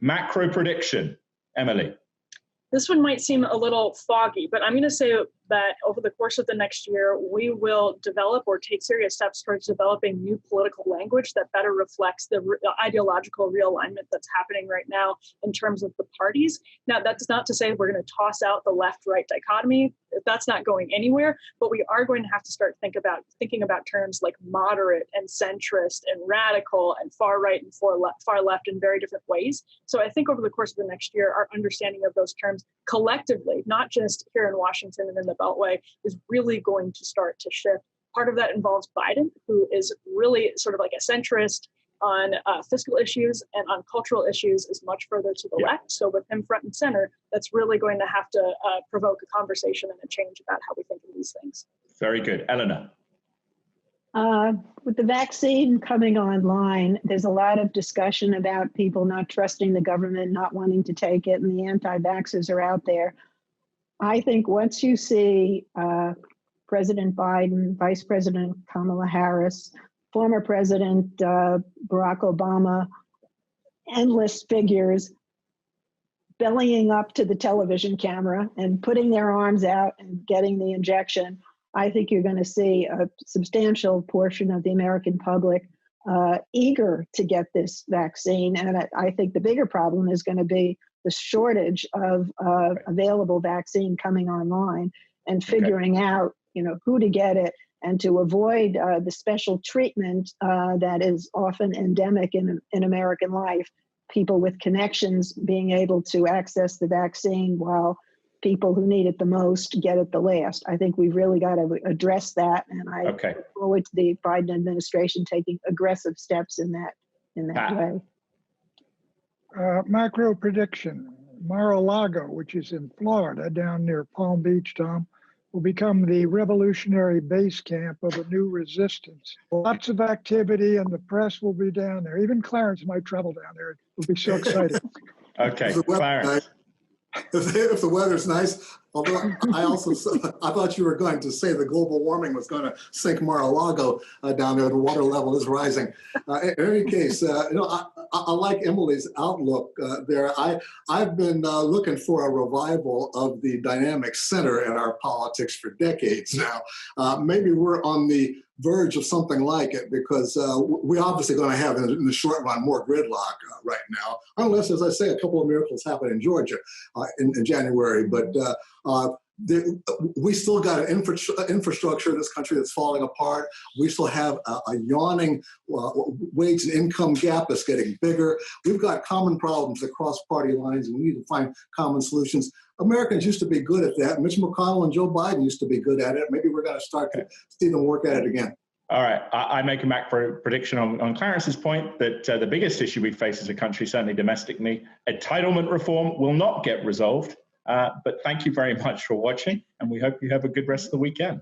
Macro prediction, Emily. This one might seem a little foggy, but I'm going to say that over the course of the next year, we will develop or take serious steps towards developing new political language that better reflects the ideological realignment that's happening right now in terms of the parties. Now, that's not to say we're going to toss out the left-right dichotomy. That's not going anywhere, but we are going to have to start thinking about terms like moderate and centrist and radical and far right and far left in very different ways. So I think over the course of the next year, our understanding of those terms collectively, not just here in Washington and in the Beltway, is really going to start to shift. Part of that involves Biden, who is really sort of like a centrist on fiscal issues and on cultural issues is much further to the left. So with him front and center, that's really going to have to provoke a conversation and a change about how we think of these things. Very good. Eleanor. With the vaccine coming online, there's a lot of discussion about people not trusting the government, not wanting to take it, and the anti-vaxxers are out there. I think once you see President Biden, Vice President Kamala Harris, former President Barack Obama, endless figures bellying up to the television camera and putting their arms out and getting the injection, I think you're going to see a substantial portion of the American public eager to get this vaccine. And I think the bigger problem is going to be the shortage of available vaccine coming online and figuring out, who to get it and to avoid the special treatment that is often endemic in American life. People with connections being able to access the vaccine while people who need it the most get it the last. I think we've really got to address that, and I look forward to the Biden administration taking aggressive steps in that way. Macro prediction: Mar-a-Lago, which is in Florida, down near Palm Beach, Tom, will become the revolutionary base camp of a new resistance. Lots of activity, and the press will be down there. Even Clarence might travel down there. It will be so exciting. Okay, Clarence. If the weather's nice, although I thought you were going to say the global warming was going to sink Mar-a-Lago down there. The water level is rising. In any case, I like Emily's outlook there. I've been looking for a revival of the dynamic center in our politics for decades now. Maybe we're on the verge of something like it, because we're obviously going to have in the short run more gridlock right now, unless, as I say, a couple of miracles happen in Georgia in January. But we still got an infrastructure in this country that's falling apart. We still have a yawning wage and income gap that's getting bigger. We've got common problems across party lines, and we need to find common solutions. Americans used to be good at that. Mitch McConnell and Joe Biden used to be good at it. Maybe we're going to start to see them work at it again. All right. I make a macro prediction on Clarence's point that the biggest issue we face as a country, certainly domestically, entitlement reform will not get resolved. But thank you very much for watching, and we hope you have a good rest of the weekend.